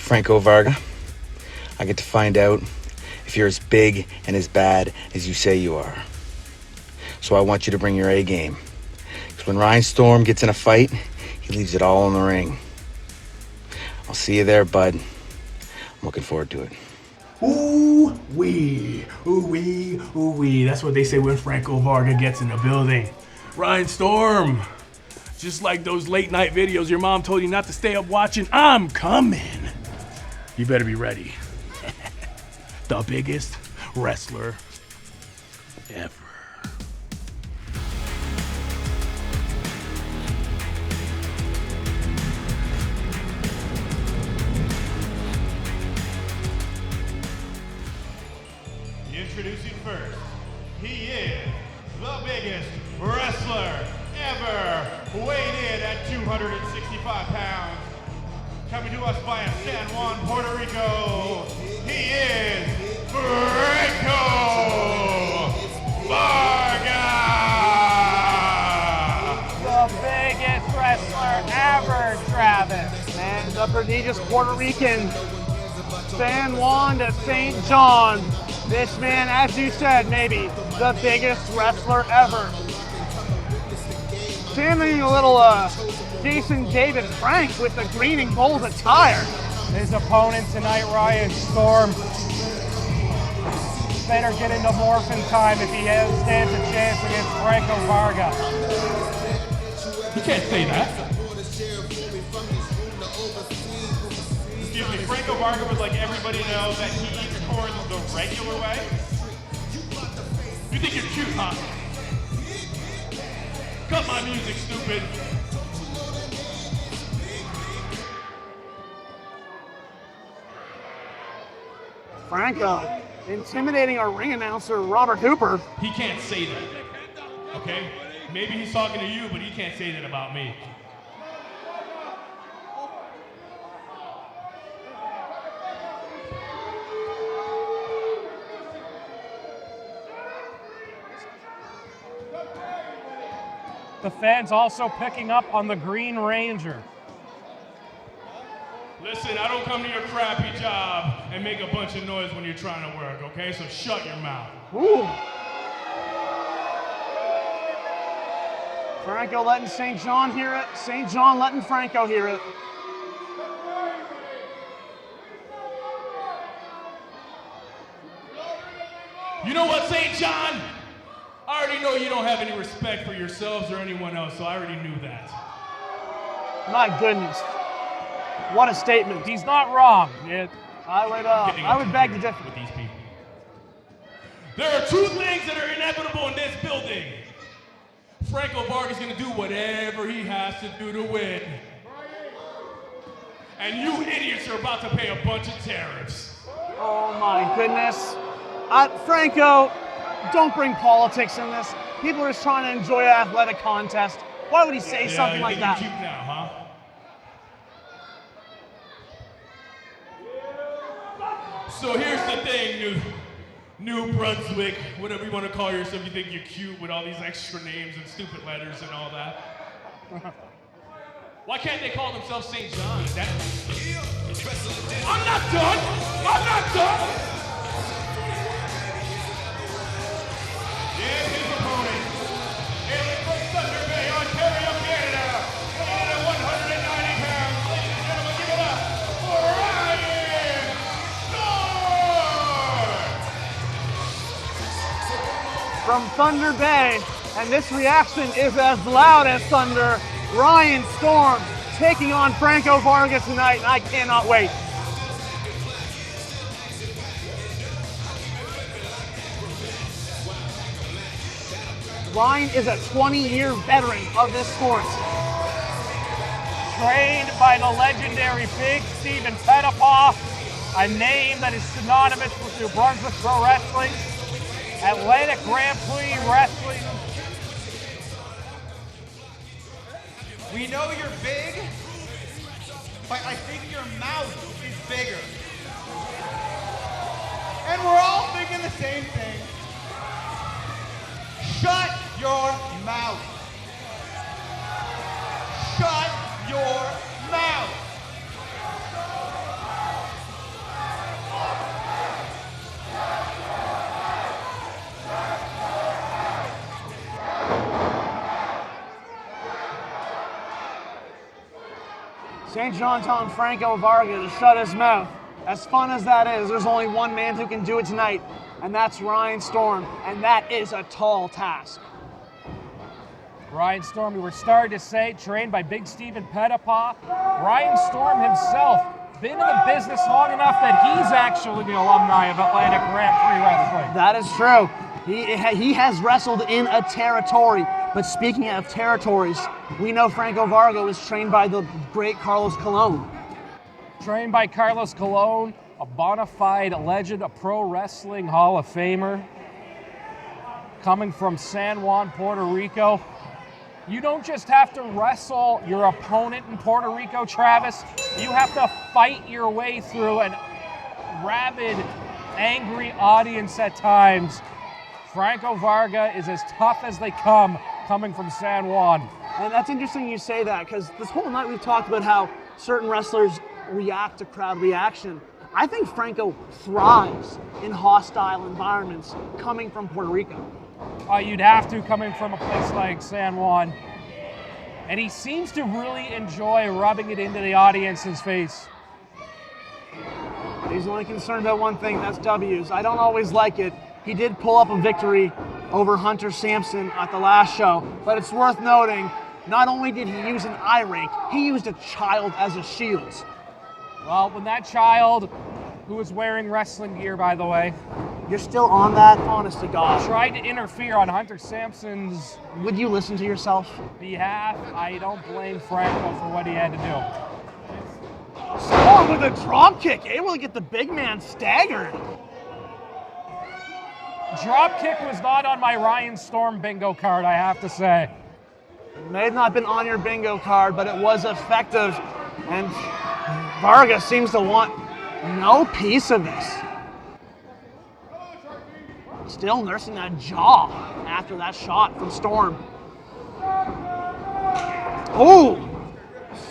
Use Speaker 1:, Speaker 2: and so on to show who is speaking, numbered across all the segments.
Speaker 1: Franco Varga. I get to find out if you're as big and as bad as you say you are. So I want you to bring your A game. Because when Ryan Storm gets in a fight, he leaves it all in the ring. I'll see you there, bud. I'm looking forward to it.
Speaker 2: Ooh-wee, ooh-wee, ooh-wee. That's what they say when Franco Varga gets in the building. Ryan Storm, just like those late night videos your mom told you not to stay up watching, I'm coming. You better be ready. The biggest wrestler ever.
Speaker 3: Introducing first, he is the biggest wrestler ever, weighed in at 265 pounds. Coming to us via San Juan, Puerto Rico, he is Franco Varga!
Speaker 4: The biggest wrestler ever, Travis. And the prodigious Puerto Rican, San Juan to St. John. This man, as you said, maybe the biggest wrestler ever. Standing a little Jason David Frank with the green and gold attire.
Speaker 5: His opponent tonight, Ryan Storm. Better get into morphin time if he stands a chance against Franco Varga.
Speaker 3: You can't say that. Excuse me, Franco Varga would like everybody to know that he eats corn the regular way. You think you're cute, huh? Cut my music, stupid.
Speaker 4: Franco intimidating our ring announcer, Robert Hooper.
Speaker 3: He can't say that, okay? Maybe he's talking to you, but he can't say that about me.
Speaker 5: The fans also picking up on the Green Ranger.
Speaker 3: Listen, I don't come to your crappy job and make a bunch of noise when you're trying to work, okay? So shut your mouth.
Speaker 4: Ooh. Franco letting St. John hear it. St. John letting Franco hear it.
Speaker 3: You know what, St. John? I already know you don't have any respect for yourselves or anyone else, so I already knew that.
Speaker 4: My goodness. What a statement.
Speaker 5: He's not wrong.
Speaker 4: I would beg to differ
Speaker 3: with these people. There are two things that are inevitable in this building. Franco Varga's gonna do whatever he has to do to win. And you idiots are about to pay a bunch of tariffs.
Speaker 4: Oh my goodness. Franco, don't bring politics in this. People are just trying to enjoy an athletic contest. Why would he say something like that?
Speaker 3: You're cute now, huh? So here's the thing, New Brunswick, whatever you want to call yourself, you think you're cute with all these extra names and stupid letters and all that. Why can't they call themselves St. John? I'm not done! I'm not done! Yeah, his opponent, hailing from Thunder Bay, Ontario, Canada, weighing in at 190 pounds. Ladies and gentlemen, give it up for Ryan Storm!
Speaker 4: From Thunder Bay, and this reaction is as loud as thunder. Ryan Storm taking on Franco Varga tonight, and I cannot wait. Ryan is a 20-year veteran of this sport.
Speaker 5: Trained by the legendary Big Stephen Pettipaw, a name that is synonymous with New Brunswick Pro Wrestling, Atlantic Grand Prix Wrestling.
Speaker 6: We know you're big, but I think your mouth is bigger. And we're all thinking the same thing. Shut your mouth. Shut your mouth.
Speaker 4: St. John telling Franco Varga to shut his mouth. As fun as that is, there's only one man who can do it tonight, and that's Ryan Storm, and that is a tall task.
Speaker 5: Ryan Storm, we were starting to say, trained by Big Steven Pettipaw. Ryan Storm himself, been in the business long enough that he's actually the alumni of Atlantic Grand Prix Wrestling.
Speaker 4: That is true. He has wrestled in a territory, but speaking of territories, we know Franco Varga was trained by the great Carlos Colon.
Speaker 5: Trained by Carlos Colon, a bona fide legend, a pro wrestling Hall of Famer, coming from San Juan, Puerto Rico. You don't just have to wrestle your opponent in Puerto Rico, Travis. You have to fight your way through an rabid, angry audience at times. Franco Varga is as tough as they come, coming from San Juan.
Speaker 4: And that's interesting you say that, because this whole night we've talked about how certain wrestlers react to crowd reaction. I think Franco thrives in hostile environments coming from Puerto Rico.
Speaker 5: You'd have to, coming from a place like San Juan. And he seems to really enjoy rubbing it into the audience's face.
Speaker 4: He's only concerned about one thing, that's W's. I don't always like it. He did pull up a victory over Hunter Sampson at the last show, but it's worth noting, not only did he use an eye rake, he used a child as a shield.
Speaker 5: Well, when that child, who was wearing wrestling gear, by the way,
Speaker 4: You're still on that? Honest to God.
Speaker 5: tried to interfere on Hunter Sampson's
Speaker 4: Would you listen to yourself?
Speaker 5: behalf, I don't blame Franco for what he had to do.
Speaker 4: Storm with a drop kick, able to get the big man staggered.
Speaker 5: Drop kick was not on my Ryan Storm bingo card, I have to say.
Speaker 4: It may have not been on your bingo card, but it was effective. And Varga seems to want no piece of this. Still nursing that jaw after that shot from Storm. Oh!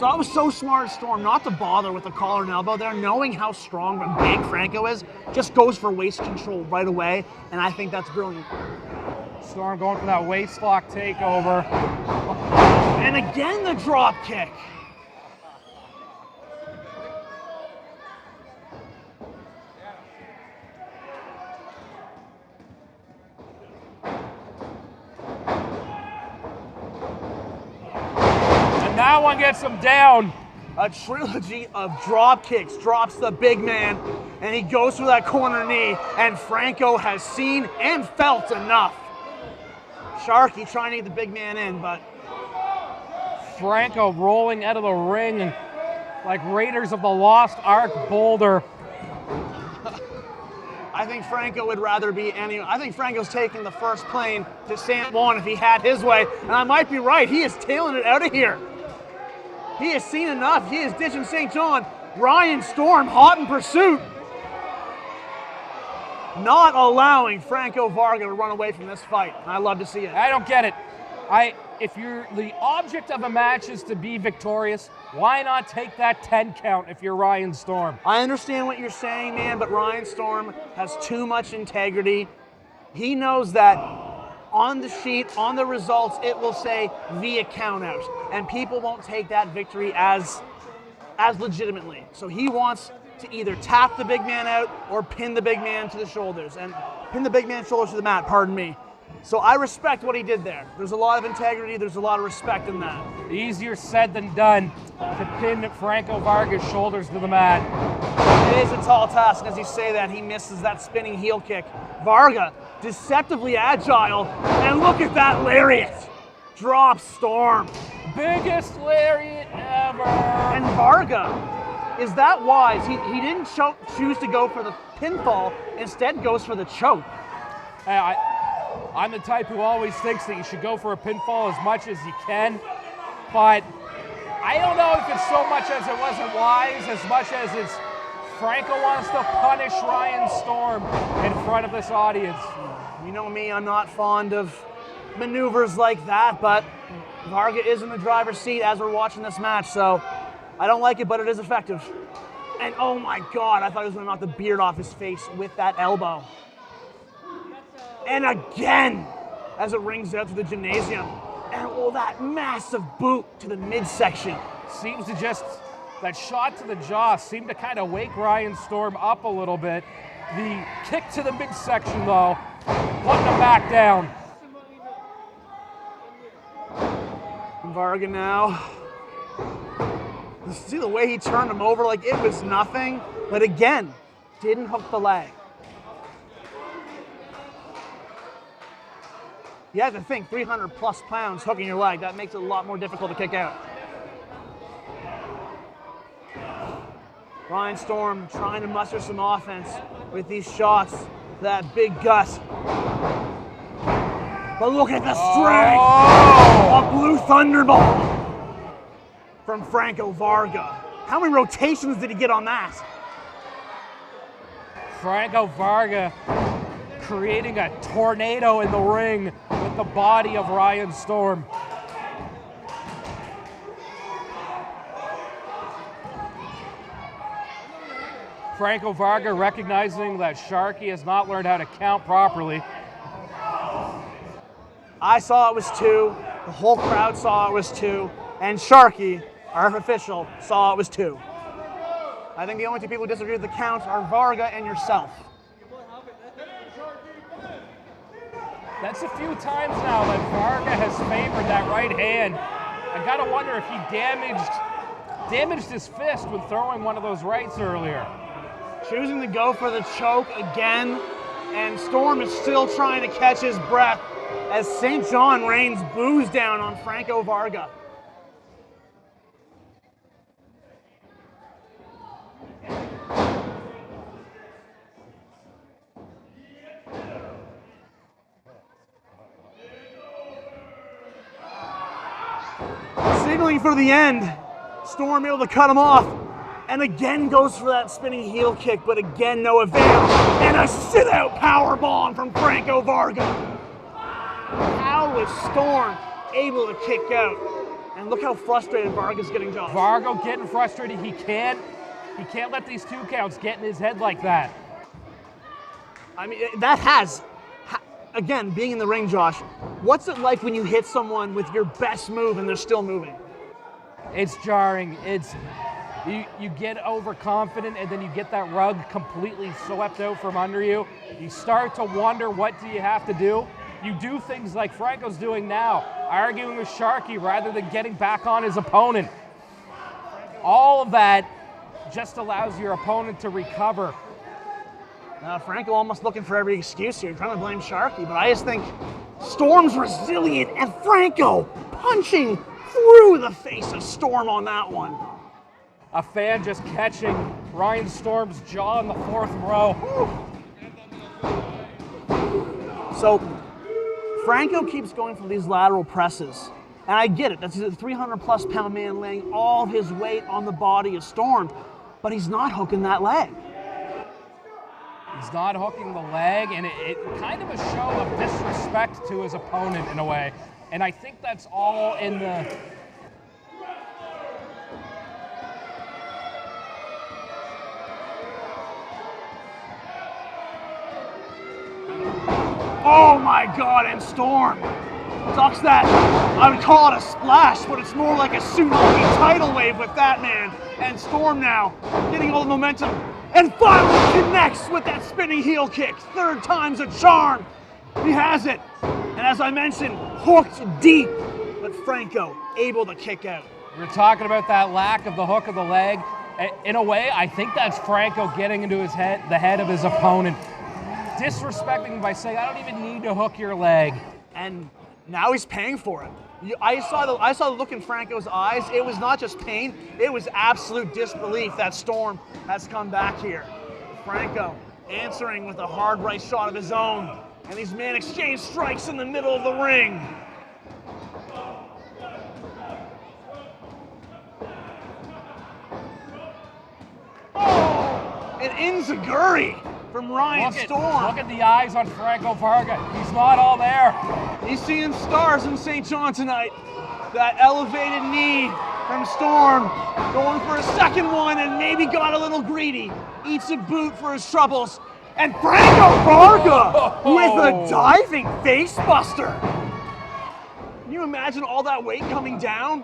Speaker 4: That was so smart, Storm, not to bother with the collar and elbow there, knowing how strong and big Franco is, just goes for waist control right away, and I think that's brilliant.
Speaker 5: Storm going for that waistlock takeover.
Speaker 4: And again the drop kick.
Speaker 5: And that one gets him down.
Speaker 4: A trilogy of drop kicks, drops the big man, and he goes for that corner knee, and Franco has seen and felt enough. Sharky trying to get the big man in, but
Speaker 5: Franco rolling out of the ring like Raiders of the Lost Ark Boulder.
Speaker 4: I think Franco would rather be I think Franco's taking the first plane to San Juan if he had his way, and I might be right. He is tailing it out of here. He has seen enough. He is ditching St. John. Ryan Storm hot in pursuit. Not allowing Franco Varga to run away from this fight. I love to see it.
Speaker 5: I don't get it. If the object of a match is to be victorious, why not take that 10 count if you're Ryan Storm?
Speaker 4: I understand what you're saying, man, but Ryan Storm has too much integrity. He knows that on the sheet, on the results, it will say via countout, and people won't take that victory as legitimately. So he wants to either tap the big man out or pin the big man to the shoulders, and pin the big man's shoulders to the mat, pardon me. So I respect what he did there. There's a lot of integrity, there's a lot of respect in that.
Speaker 5: Easier said than done to pin Franco Varga's shoulders to the mat.
Speaker 4: It is a tall task, as you say that, he misses that spinning heel kick. Varga, deceptively agile, and look at that lariat. Drop Storm.
Speaker 5: Biggest lariat ever.
Speaker 4: And Varga, is that wise? He didn't choose to go for the pinfall, instead goes for the choke.
Speaker 5: Hey, I'm the type who always thinks that you should go for a pinfall as much as you can, but I don't know if it's so much as it wasn't wise, as much as it's Franco wants to punish Ryan Storm in front of this audience.
Speaker 4: You know me, I'm not fond of maneuvers like that, but Varga is in the driver's seat as we're watching this match, so I don't like it, but it is effective. And oh my God, I thought he was gonna knock the beard off his face with that elbow. And again, as it rings out through the gymnasium. And oh, that massive boot to the midsection.
Speaker 5: Seems to just, That shot to the jaw seemed to kind of wake Ryan Storm up a little bit. The kick to the midsection, though, putting him back down.
Speaker 4: Varga now. See the way he turned him over like it was nothing, but again, didn't hook the leg. You have to think 300 plus pounds hooking your leg, that makes it a lot more difficult to kick out. Ryan Storm trying to muster some offense with these shots, that big gut. But look at the strength! A blue thunderbolt from Franco Varga. How many rotations did he get on that?
Speaker 5: Franco Varga creating a tornado in the ring with the body of Ryan Storm. Franco Varga recognizing that Sharky has not learned how to count properly.
Speaker 4: I saw it was 2, the whole crowd saw it was 2, and Sharky, our official, saw it was 2. I think the only 2 people who disagree with the count are Varga and yourself.
Speaker 5: That's a few times now that Varga has favored that right hand. I gotta wonder if he damaged his fist when throwing one of those rights earlier.
Speaker 4: Choosing to go for the choke again, and Storm is still trying to catch his breath as St. John rains booze down on Franco Varga. Signaling for the end, Storm able to cut him off, and again goes for that spinning heel kick, but again no avail, and a sit-out power bomb from Franco Varga. How was Storm able to kick out? And look how frustrated Varga's getting, Josh.
Speaker 5: Varga getting frustrated. He can't let these 2 counts get in his head like that.
Speaker 4: I mean, that has, again, being in the ring, Josh, what's it like when you hit someone with your best move and they're still moving?
Speaker 5: It's jarring. You get overconfident and then you get that rug completely swept out from under you. You start to wonder, what do you have to do? You do things like Franco's doing now, arguing with Sharky rather than getting back on his opponent. All of that just allows your opponent to recover.
Speaker 4: Franco almost looking for every excuse here, trying to blame Sharky, but I just think Storm's resilient, and Franco punching through the face of Storm on that one.
Speaker 5: A fan just catching Ryan Storm's jaw in the 4th row.
Speaker 4: So Franco keeps going for these lateral presses, and I get it. That's a 300 plus pound man laying all of his weight on the body of Storm, but he's not hooking that leg.
Speaker 5: He's not hooking the leg, and it kind of a show of disrespect to his opponent in a way. And I think that's all in the...
Speaker 4: Oh my God, and Storm ducks that. I would call it a splash, but it's more like a tsunami tidal wave with that man. And Storm now getting all the momentum and finally connects with that spinning heel kick. 3rd time's a charm. He has it. And as I mentioned, hooked deep, but Franco able to kick out.
Speaker 5: We're talking about that lack of the hook of the leg. In a way, I think that's Franco getting into the head of his opponent. Disrespecting him by saying, I don't even need to hook your leg.
Speaker 4: And now he's paying for it. I saw the look in Franco's eyes. It was not just pain, it was absolute disbelief that Storm has come back here. Franco answering with a hard right shot of his own. And these men exchange strikes in the middle of the ring. Oh! An enziguri from Ryan Storm.
Speaker 5: Look at the eyes on Franco Varga. He's not all there.
Speaker 4: He's seeing stars in St. John tonight. That elevated knee from Storm, going for a second one and maybe got a little greedy. Eats a boot for his troubles. And Franco Varga with a diving face buster. Can you imagine all that weight coming down?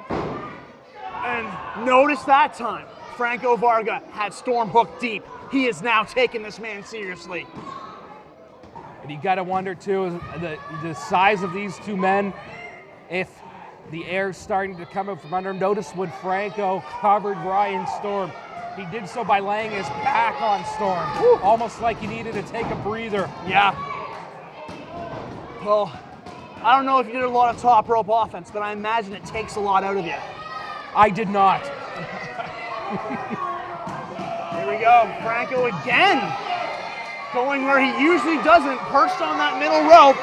Speaker 4: And notice that time, Franco Varga had Storm hooked deep. He is now taking this man seriously.
Speaker 5: And you got to wonder, too, the size of these two men, if the air's starting to come up from under him. Notice when Franco covered Ryan Storm, he did so by laying his back on Storm, almost like he needed to take a breather.
Speaker 4: Yeah. Well, I don't know if you did a lot of top rope offense, but I imagine it takes a lot out of you.
Speaker 5: I did not.
Speaker 4: Here we go, Franco again. Going where he usually doesn't, perched on that middle rope.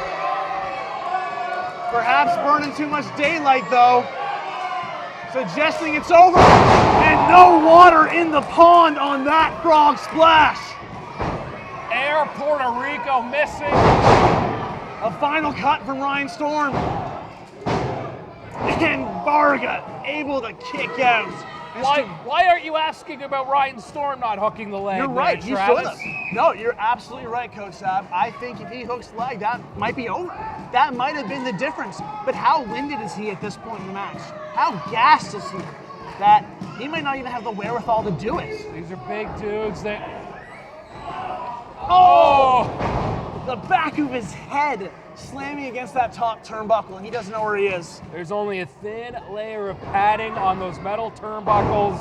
Speaker 4: Perhaps burning too much daylight though. Suggesting it's over, and no water in the pond on that frog splash.
Speaker 5: Air Puerto Rico missing.
Speaker 4: A final cut from Ryan Storm. And Varga able to kick out.
Speaker 5: Why aren't you asking about Ryan Storm not hooking the leg?
Speaker 4: You're right,
Speaker 5: there,
Speaker 4: he
Speaker 5: Travis?
Speaker 4: should have. No, you're absolutely right, Coach Sab. I think if he hooks the leg, that might be over. That might have been the difference. But how winded is he at this point in the match? How gassed is he that he might not even have the wherewithal to do it?
Speaker 5: These are big dudes that...
Speaker 4: Oh! The back of his head slamming against that top turnbuckle, and he doesn't know where he is.
Speaker 5: There's only a thin layer of padding on those metal turnbuckles.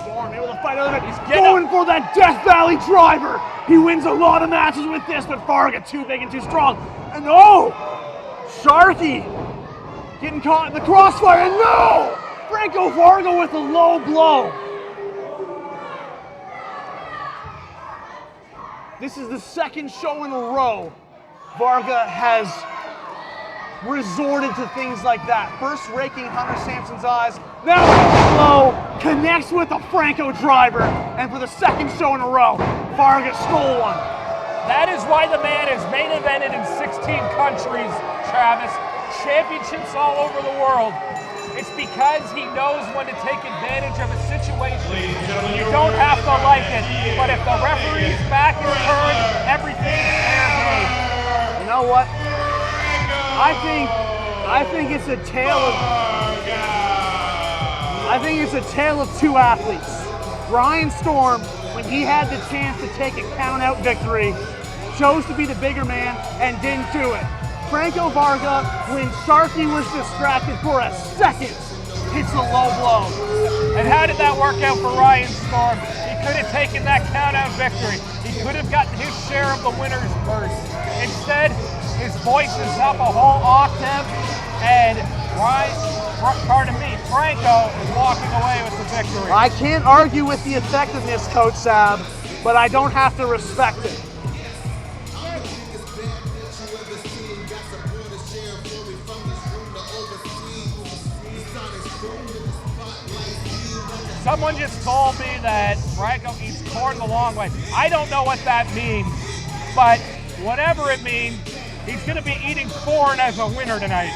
Speaker 4: Storm able to fight out of it.
Speaker 5: He's
Speaker 4: going for that Death Valley driver. He wins a lot of matches with this, but Varga too big and too strong. And oh! Sharky getting caught in the crossfire, and no! Franco Varga with a low blow. This is the second show in a row Varga has resorted to things like that. First raking Hunter Sampson's eyes, now low, connects with a Franco driver, and for the second show in a row, Varga stole one.
Speaker 5: That is why the man is main evented in 16 countries, Travis. Championships all over the world. It's because he knows when to take advantage of a situation. You don't have to like it, but if the referee's back is turned, everything's fair game.
Speaker 4: You know what? I think it's a tale of two athletes. Ryan Storm, when he had the chance to take a count-out victory, chose to be the bigger man and didn't do it. Franco Varga, when Sharky was distracted for a second, hits a low blow.
Speaker 5: And how did that work out for Ryan Storm? He could have taken that count-out victory. He could have gotten his share of the winner's purse. Instead, his voice is up a whole octave, and Franco is walking away with the victory.
Speaker 4: I can't argue with the effectiveness, Coach Sab, but I don't have to respect it.
Speaker 5: Someone just told me that Franco eats corn the long way. I don't know what that means, but whatever it means, he's going to be eating corn as a winner tonight.